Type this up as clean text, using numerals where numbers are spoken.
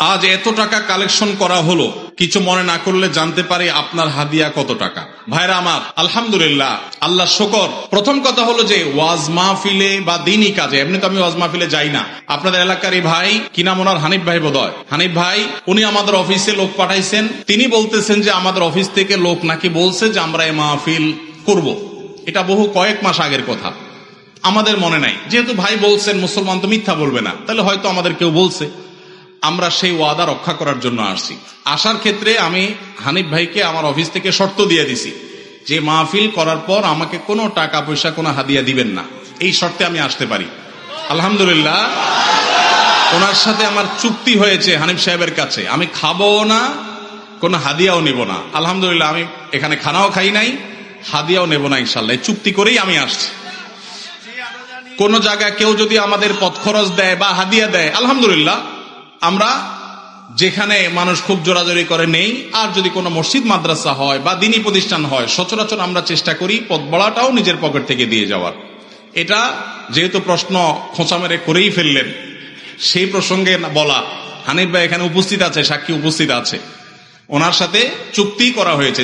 আজ এত টাকা কালেকশন করা হলো, কিছু মনে না করলে জানতে পারি আপনার হাদিয়া কত টাকা? ভাইরা আমার, আলহামদুলিল্লাহ, আল্লাহ শুকর। প্রথম কথা হলো যে ওয়াজ মাহফিলে বা দিনই কাজে, এমনি তো আমি ওয়াজ মাহফিলে যাই না। আপনাদের এলাকারই ভাই, কি নাম ওনার, হানিফ ভাই বোধহয়, হানিফ ভাই, উনি আমাদের অফিসে লোক পাঠাইছেন। তিনি বলতেছেন যে আমাদের অফিস থেকে লোক নাকি বলছে যে আমরা এই মাহফিল করব। এটা বহু কয়েক মাস আগের কথা, আমাদের মনে নাই। যেহেতু ভাই বলছেন, মুসলমান তো মিথ্যা বলবে না, তাহলে হয়তো আমাদের কেউ বলছে। আমরা সেই ওয়াদা রক্ষা করার জন্য আসছি। আসার ক্ষেত্রে আমি হানিফ ভাইকে আমার অফিস থেকে শর্ত দিয়ে দিছি যে মাহফিল করার পর আমাকে কোনো টাকা পয়সা, কোনো হাদিয়া দিবেন না। এই শর্তে আমি আসতে পারি। আলহামদুলিল্লাহ, ওনার সাথে আমার চুক্তি হয়েছে হানিফ সাহেবের কাছে, আমি খাবো না, কোনো হাদিয়াও নেব না। আলহামদুলিল্লাহ, আমি এখানে খানাও খাই নাই, হাদিয়াও নেব না ইনশাল্লাহ। এই চুক্তি করেই আমি আসছি। কোন জায়গায় কেউ যদি আমাদের পথ খরচ দেয় বা হাদিয়া দেয়, আলহামদুলিল্লাহ, আমরা যেখানে মানুষ খুব জোরাজোরি করে নেই। আর যদি কোনো মসজিদ মাদ্রাসা হয় বা দিনী প্রতিষ্ঠান হয়, সচরাচর আমরা চেষ্টা করি পথ বড়াটাও নিজের পকেট থেকে দিয়ে যাওয়ার। এটা যেহেতু প্রশ্ন খোঁচা মেরে করেই ফেললেন, সেই প্রসঙ্গে বলা, হানিফ ভাই এখানে উপস্থিত আছে, সাক্ষী উপস্থিত আছে, ওনার সাথে চুক্তি করা হয়েছে।